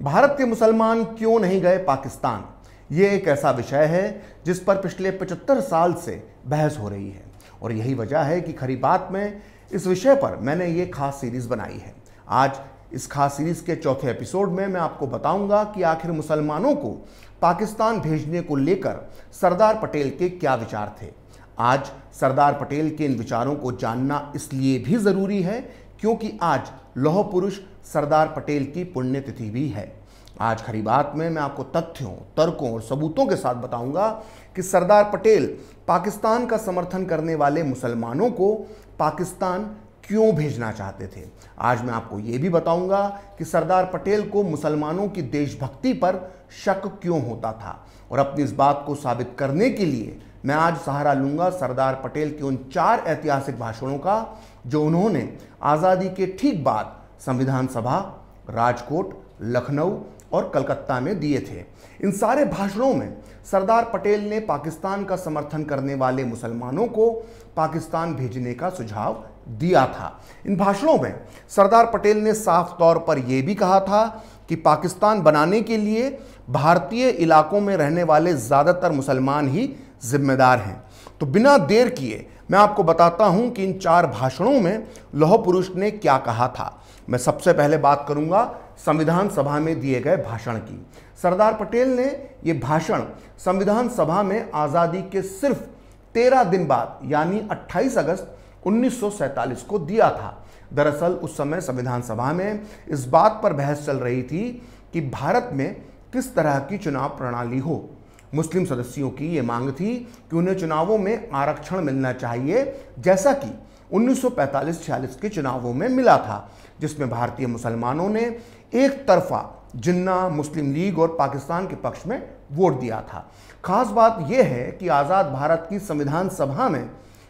भारत के मुसलमान क्यों नहीं गए पाकिस्तान? ये एक ऐसा विषय है जिस पर पिछले 75 साल से बहस हो रही है और यही वजह है कि खरी बात में इस विषय पर मैंने ये खास सीरीज बनाई है। आज इस खास सीरीज के चौथे एपिसोड में मैं आपको बताऊंगा कि आखिर मुसलमानों को पाकिस्तान भेजने को लेकर सरदार पटेल के क्या विचार थे। आज सरदार पटेल के इन विचारों को जानना इसलिए भी ज़रूरी है क्योंकि आज लौह पुरुष सरदार पटेल की पुण्यतिथि भी है। आज खरी बात में मैं आपको तथ्यों, तर्कों और सबूतों के साथ बताऊंगा कि सरदार पटेल पाकिस्तान का समर्थन करने वाले मुसलमानों को पाकिस्तान क्यों भेजना चाहते थे। आज मैं आपको ये भी बताऊंगा कि सरदार पटेल को मुसलमानों की देशभक्ति पर शक क्यों होता था और अपनी इस बात को साबित करने के लिए मैं आज सहारा लूंगा सरदार पटेल के उन 4 ऐतिहासिक भाषणों का जो उन्होंने आज़ादी के ठीक बाद संविधान सभा, राजकोट, लखनऊ और कलकत्ता में दिए थे। इन सारे भाषणों में सरदार पटेल ने पाकिस्तान का समर्थन करने वाले मुसलमानों को पाकिस्तान भेजने का सुझाव दिया था। इन भाषणों में सरदार पटेल ने साफ तौर पर यह भी कहा था कि पाकिस्तान बनाने के लिए भारतीय इलाकों में रहने वाले ज़्यादातर मुसलमान ही जिम्मेदार हैं। तो बिना देर किए मैं आपको बताता हूं कि इन 4 भाषणों में लौह पुरुष ने क्या कहा था। मैं सबसे पहले बात करूंगा संविधान सभा में दिए गए भाषण की। सरदार पटेल ने यह भाषण संविधान सभा में आज़ादी के सिर्फ 13 दिन बाद यानी 28 अगस्त 1947 को दिया था। दरअसल उस समय संविधान सभा में इस बात पर बहस चल रही थी कि भारत में किस तरह की चुनाव प्रणाली हो। मुस्लिम सदस्यों की ये मांग थी कि उन्हें चुनावों में आरक्षण मिलना चाहिए जैसा कि 1945-46 के चुनावों में मिला था, जिसमें भारतीय मुसलमानों ने एक तरफा जिन्ना, मुस्लिम लीग और पाकिस्तान के पक्ष में वोट दिया था। खास बात यह है कि आज़ाद भारत की संविधान सभा में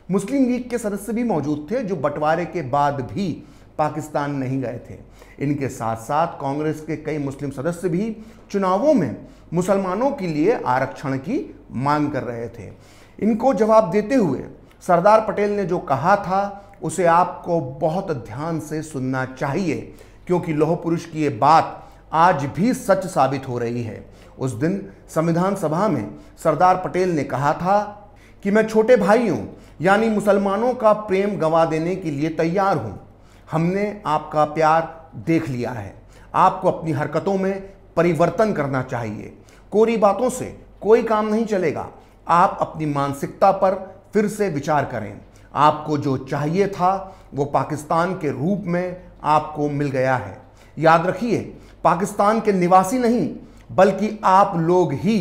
मुस्लिम लीग के सदस्य भी मौजूद थे जो बंटवारे के बाद भी पाकिस्तान नहीं गए थे। इनके साथ साथ कांग्रेस के कई मुस्लिम सदस्य भी चुनावों में मुसलमानों के लिए आरक्षण की मांग कर रहे थे। इनको जवाब देते हुए सरदार पटेल ने जो कहा था उसे आपको बहुत ध्यान से सुनना चाहिए क्योंकि लौह पुरुष की ये बात आज भी सच साबित हो रही है। उस दिन संविधान सभा में सरदार पटेल ने कहा था कि मैं छोटे भाइयों यानी मुसलमानों का प्रेम गंवा देने के लिए तैयार हूं। हमने आपका प्यार देख लिया है। आपको अपनी हरकतों में परिवर्तन करना चाहिए। कोरी बातों से कोई काम नहीं चलेगा। आप अपनी मानसिकता पर फिर से विचार करें। आपको जो चाहिए था वो पाकिस्तान के रूप में आपको मिल गया है। याद रखिए, पाकिस्तान के निवासी नहीं बल्कि आप लोग ही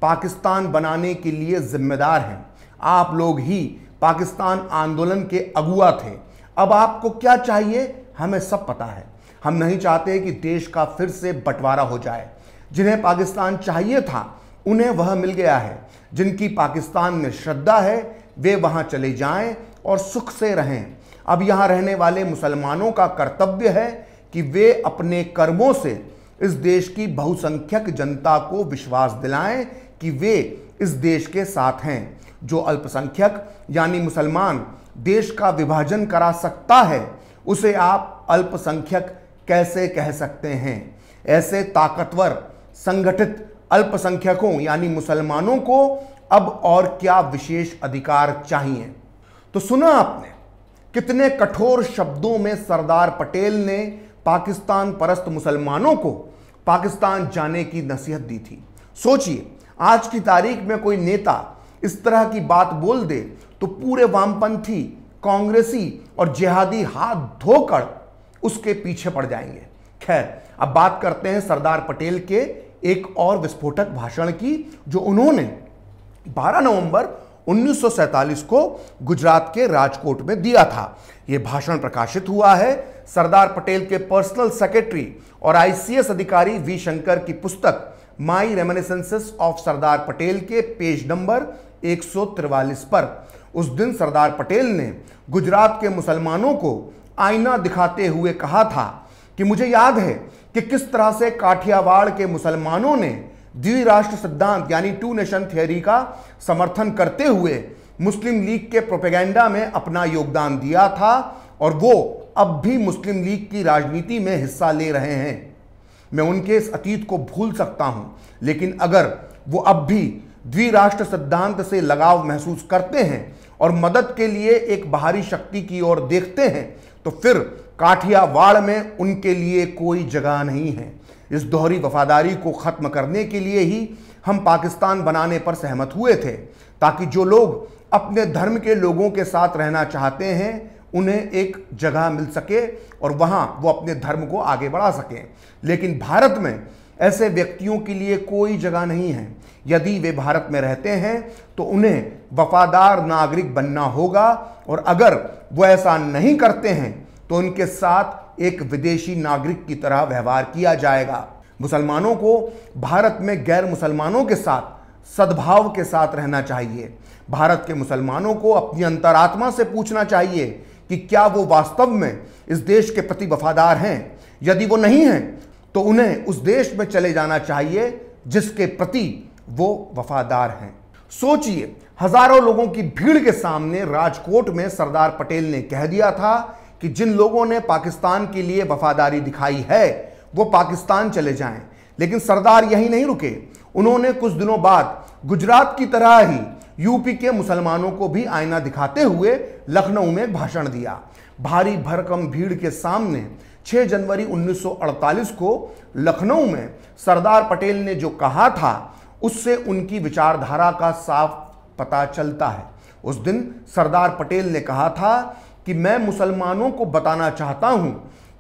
पाकिस्तान बनाने के लिए जिम्मेदार हैं। आप लोग ही पाकिस्तान आंदोलन के अगुआ थे। अब आपको क्या चाहिए हमें सब पता है। हम नहीं चाहते कि देश का फिर से बंटवारा हो जाए। जिन्हें पाकिस्तान चाहिए था उन्हें वह मिल गया है। जिनकी पाकिस्तान में श्रद्धा है वे वहां चले जाएं और सुख से रहें। अब यहां रहने वाले मुसलमानों का कर्तव्य है कि वे अपने कर्मों से इस देश की बहुसंख्यक जनता को विश्वास दिलाएं कि वे इस देश के साथ हैं। जो अल्पसंख्यक यानी मुसलमान देश का विभाजन करा सकता है उसे आप अल्पसंख्यक कैसे कह सकते हैं। ऐसे ताकतवर संगठित अल्पसंख्यकों यानी मुसलमानों को अब और क्या विशेष अधिकार चाहिए। तो सुना आपने कितने कठोर शब्दों में सरदार पटेल ने पाकिस्तान परस्त मुसलमानों को पाकिस्तान जाने की नसीहत दी थी। सोचिए, आज की तारीख में कोई नेता इस तरह की बात बोल दे तो पूरे वामपंथी, कांग्रेसी और जिहादी हाथ धोकर उसके पीछे पड़ जाएंगे। खैर, अब बात करते हैं सरदार पटेल के एक और विस्फोटक भाषण की जो उन्होंने 12 नवंबर 1947 को गुजरात के राजकोट में दिया था। यह भाषण प्रकाशित हुआ है सरदार पटेल के पर्सनल सेक्रेटरी और आईसीएस अधिकारी वी शंकर की पुस्तक माई रेमिनिसेंसेस ऑफ सरदार पटेल के पेज नंबर 143 पर। उस दिन सरदार पटेल ने गुजरात के मुसलमानों को आईना दिखाते हुए कहा था कि मुझे याद है कि किस तरह से काठियावाड़ के मुसलमानों ने द्विराष्ट्र सिद्धांत यानी 2 नेशन थियरी का समर्थन करते हुए मुस्लिम लीग के प्रोपेगेंडा में अपना योगदान दिया था और वो अब भी मुस्लिम लीग की राजनीति में हिस्सा ले रहे हैं। मैं उनके इस अतीत को भूल सकता हूं, लेकिन अगर वो अब भी द्विराष्ट्र सिद्धांत से लगाव महसूस करते हैं और मदद के लिए एक बाहरी शक्ति की ओर देखते हैं, तो फिर काठियावाड़ में उनके लिए कोई जगह नहीं है। इस दोहरी वफादारी को खत्म करने के लिए ही हम पाकिस्तान बनाने पर सहमत हुए थे, ताकि जो लोग अपने धर्म के लोगों के साथ रहना चाहते हैं उन्हें एक जगह मिल सके और वहां वो अपने धर्म को आगे बढ़ा सकें। लेकिन भारत में ऐसे व्यक्तियों के लिए कोई जगह नहीं है। यदि वे भारत में रहते हैं तो उन्हें वफादार नागरिक बनना होगा, और अगर वो ऐसा नहीं करते हैं तो उनके साथ एक विदेशी नागरिक की तरह व्यवहार किया जाएगा। मुसलमानों को भारत में गैर मुसलमानों के साथ सद्भाव के साथ रहना चाहिए। भारत के मुसलमानों को अपनी अंतरात्मा से पूछना चाहिए कि क्या वो वास्तव में इस देश के प्रति वफादार हैं। यदि वो नहीं हैं तो उन्हें उस देश में चले जाना चाहिए जिसके प्रति वो वफादार हैं। सोचिए, हजारों लोगों की भीड़ के सामने राजकोट में सरदार पटेल ने कह दिया था कि जिन लोगों ने पाकिस्तान के लिए वफादारी दिखाई है वो पाकिस्तान चले जाएं। लेकिन सरदार यही नहीं रुके। उन्होंने कुछ दिनों बाद गुजरात की तरह ही यूपी के मुसलमानों को भी आईना दिखाते हुए लखनऊ में भाषण दिया। भारी भरकम भीड़ के सामने 6 जनवरी 1948 को लखनऊ में सरदार पटेल ने जो कहा था उससे उनकी विचारधारा का साफ पता चलता है। उस दिन सरदार पटेल ने कहा था कि मैं मुसलमानों को बताना चाहता हूं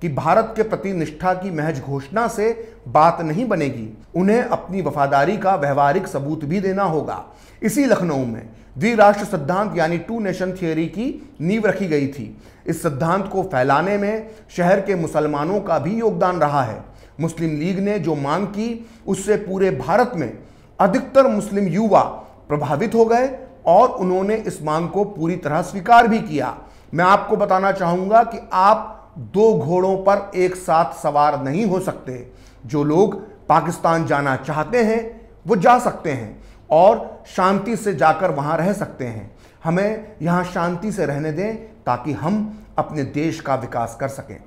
कि भारत के प्रति निष्ठा की महज घोषणा से बात नहीं बनेगी, उन्हें अपनी वफादारी का व्यवहारिक सबूत भी देना होगा। इसी लखनऊ में द्विराष्ट्र सिद्धांत यानी 2 नेशन थियोरी की नींव रखी गई थी। इस सिद्धांत को फैलाने में शहर के मुसलमानों का भी योगदान रहा है। मुस्लिम लीग ने जो मांग की उससे पूरे भारत में अधिकतर मुस्लिम युवा प्रभावित हो गए और उन्होंने इस मांग को पूरी तरह स्वीकार भी किया। मैं आपको बताना चाहूंगा कि आप 2 घोड़ों पर एक साथ सवार नहीं हो सकते। जो लोग पाकिस्तान जाना चाहते हैं वो जा सकते हैं और शांति से जाकर वहां रह सकते हैं। हमें यहां शांति से रहने दें ताकि हम अपने देश का विकास कर सकें।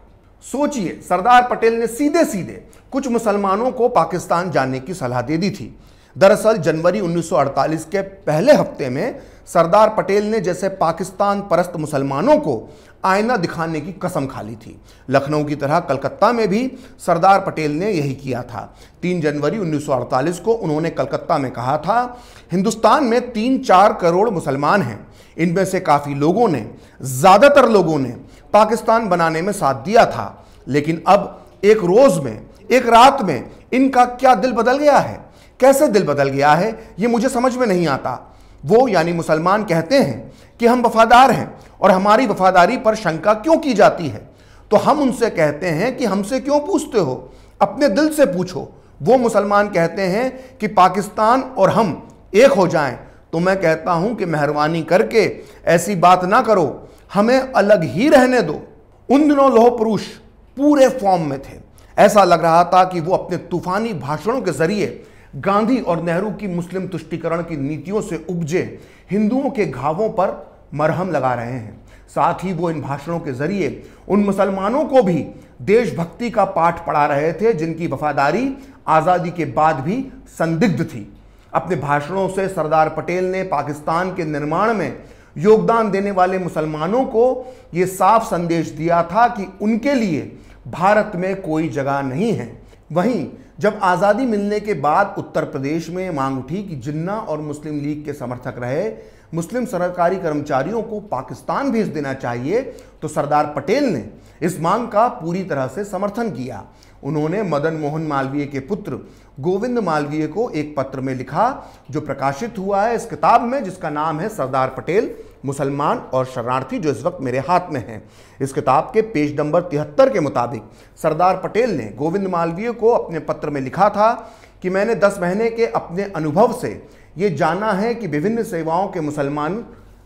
सोचिए, सरदार पटेल ने सीधे सीधे कुछ मुसलमानों को पाकिस्तान जाने की सलाह दे दी थी। दरअसल जनवरी 1948 के पहले हफ्ते में सरदार पटेल ने जैसे पाकिस्तान परस्त मुसलमानों को आईना दिखाने की कसम खा ली थी, लखनऊ की तरह कलकत्ता में भी सरदार पटेल ने यही किया था। 3 जनवरी 1948 को उन्होंने कलकत्ता में कहा था, हिंदुस्तान में 3-4 करोड़ मुसलमान हैं। इनमें से काफ़ी लोगों ने, ज़्यादातर लोगों ने पाकिस्तान बनाने में साथ दिया था, लेकिन अब एक रोज़ में, एक रात में इनका क्या दिल बदल गया है। कैसे दिल बदल गया है ये मुझे समझ में नहीं आता। वो यानी मुसलमान कहते हैं कि हम वफादार हैं और हमारी वफादारी पर शंका क्यों की जाती है, तो हम उनसे कहते हैं कि हमसे क्यों पूछते हो, अपने दिल से पूछो। वो मुसलमान कहते हैं कि पाकिस्तान और हम एक हो जाएं, तो मैं कहता हूं कि मेहरबानी करके ऐसी बात ना करो, हमें अलग ही रहने दो। उन दिनों लौह पुरुष पूरे फॉर्म में थे। ऐसा लग रहा था कि वो अपने तूफानी भाषणों के जरिए गांधी और नेहरू की मुस्लिम तुष्टीकरण की नीतियों से उपजे हिंदुओं के घावों पर मरहम लगा रहे हैं। साथ ही वो इन भाषणों के जरिए उन मुसलमानों को भी देशभक्ति का पाठ पढ़ा रहे थे जिनकी वफादारी आज़ादी के बाद भी संदिग्ध थी। अपने भाषणों से सरदार पटेल ने पाकिस्तान के निर्माण में योगदान देने वाले मुसलमानों को ये साफ संदेश दिया था कि उनके लिए भारत में कोई जगह नहीं है। वहीं जब आज़ादी मिलने के बाद उत्तर प्रदेश में मांग उठी कि जिन्ना और मुस्लिम लीग के समर्थक रहे मुस्लिम सरकारी कर्मचारियों को पाकिस्तान भेज देना चाहिए, तो सरदार पटेल ने इस मांग का पूरी तरह से समर्थन किया। उन्होंने मदन मोहन मालवीय के पुत्र गोविंद मालवीय को एक पत्र में लिखा जो प्रकाशित हुआ है इस किताब में, जिसका नाम है सरदार पटेल, मुसलमान और शरणार्थी, जो इस वक्त मेरे हाथ में है। इस किताब के पेज नंबर 73 के मुताबिक सरदार पटेल ने गोविंद मालवीय को अपने पत्र में लिखा था कि मैंने 10 महीने के अपने अनुभव से ये जाना है कि विभिन्न सेवाओं के मुसलमान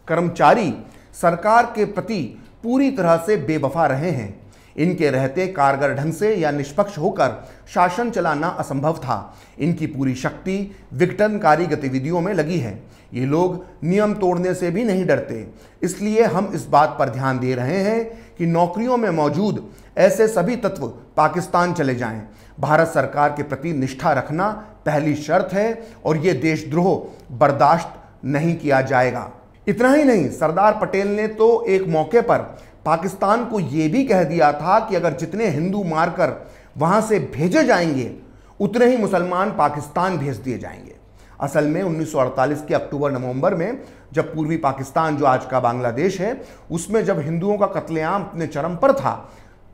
कर्मचारी सरकार के प्रति पूरी तरह से बेवफा रहे हैं। इनके रहते कारगर ढंग से या निष्पक्ष होकर शासन चलाना असंभव था। इनकी पूरी शक्ति विघटनकारी गतिविधियों में लगी है। ये लोग नियम तोड़ने से भी नहीं डरते। इसलिए हम इस बात पर ध्यान दे रहे हैं कि नौकरियों में मौजूद ऐसे सभी तत्व पाकिस्तान चले जाएं। भारत सरकार के प्रति निष्ठा रखना पहली शर्त है और यह देशद्रोह बर्दाश्त नहीं किया जाएगा। इतना ही नहीं, सरदार पटेल ने तो एक मौके पर पाकिस्तान को यह भी कह दिया था कि अगर जितने हिंदू मारकर वहां से भेजे जाएंगे उतने ही मुसलमान पाकिस्तान भेज दिए जाएंगे। असल में 1948 के अक्टूबर-नवंबर में जब पूर्वी पाकिस्तान, जो आज का बांग्लादेश है, उसमें जब हिंदुओं का कत्लेआम अपने चरम पर था,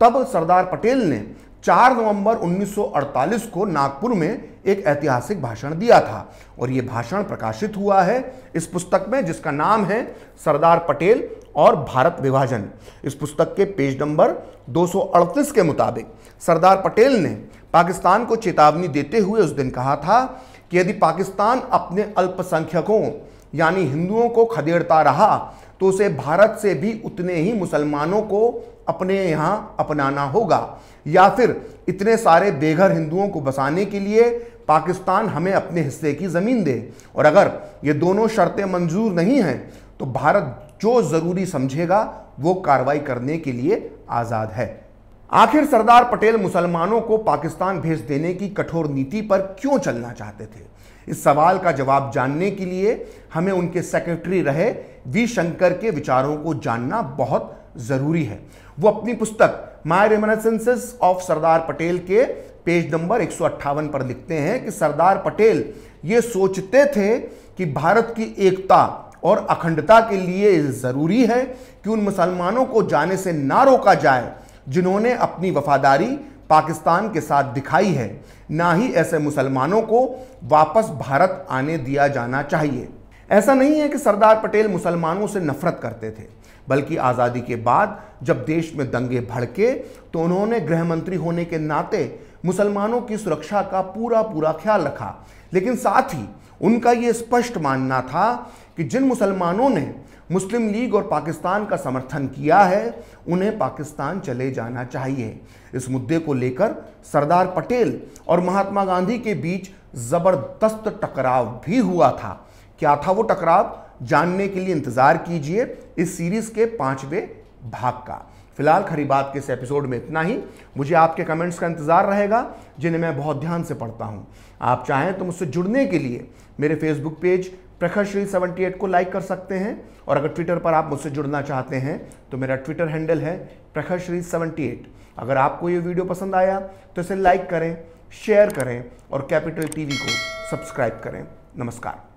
तब सरदार पटेल ने 4 नवंबर 1948 को नागपुर में एक ऐतिहासिक भाषण दिया था और यह भाषण प्रकाशित हुआ है इस पुस्तक में, जिसका नाम है सरदार पटेल और भारत विभाजन। इस पुस्तक के पेज नंबर 238 के मुताबिक सरदार पटेल ने पाकिस्तान को चेतावनी देते हुए उस दिन कहा था कि यदि पाकिस्तान अपने अल्पसंख्यकों यानी हिंदुओं को खदेड़ता रहा तो उसे भारत से भी उतने ही मुसलमानों को अपने यहां अपनाना होगा, या फिर इतने सारे बेघर हिंदुओं को बसाने के लिए पाकिस्तान हमें अपने हिस्से की जमीन दे, और अगर ये दोनों शर्तें मंजूर नहीं हैं तो भारत जो जरूरी समझेगा वो कार्रवाई करने के लिए आजाद है। आखिर सरदार पटेल मुसलमानों को पाकिस्तान भेज देने की कठोर नीति पर क्यों चलना चाहते थे? इस सवाल का जवाब जानने के लिए हमें उनके सेक्रेटरी रहे वी शंकर के विचारों को जानना बहुत जरूरी है। वो अपनी पुस्तक my reminiscences of Sardar Patel के पेज नंबर 158 पर लिखते हैं कि सरदार पटेल ये सोचते थे कि भारत की एकता और अखंडता के लिए जरूरी है कि उन मुसलमानों को जाने से ना रोका जाए जिन्होंने अपनी वफादारी पाकिस्तान के साथ दिखाई है, ना ही ऐसे मुसलमानों को वापस भारत आने दिया जाना चाहिए। ऐसा नहीं है कि सरदार पटेल मुसलमानों से नफरत करते थे, बल्कि आज़ादी के बाद जब देश में दंगे भड़के तो उन्होंने गृह मंत्री होने के नाते मुसलमानों की सुरक्षा का पूरा ख्याल रखा। लेकिन साथ ही उनका यह स्पष्ट मानना था कि जिन मुसलमानों ने मुस्लिम लीग और पाकिस्तान का समर्थन किया है उन्हें पाकिस्तान चले जाना चाहिए। इस मुद्दे को लेकर सरदार पटेल और महात्मा गांधी के बीच जबरदस्त टकराव भी हुआ था। क्या था वो टकराव, जानने के लिए इंतजार कीजिए इस सीरीज के 5वें भाग का। फिलहाल खरी बात के इस एपिसोड में इतना ही। मुझे आपके कमेंट्स का इंतजार रहेगा जिन्हें मैं बहुत ध्यान से पढ़ता हूं। आप चाहें तो मुझसे जुड़ने के लिए मेरे फेसबुक पेज प्रखर श्री 78 को लाइक कर सकते हैं, और अगर ट्विटर पर आप मुझसे जुड़ना चाहते हैं तो मेरा ट्विटर हैंडल है प्रखर श्री 78। अगर आपको ये वीडियो पसंद आया तो इसे लाइक करें, शेयर करें और कैपिटल टीवी को सब्सक्राइब करें। नमस्कार।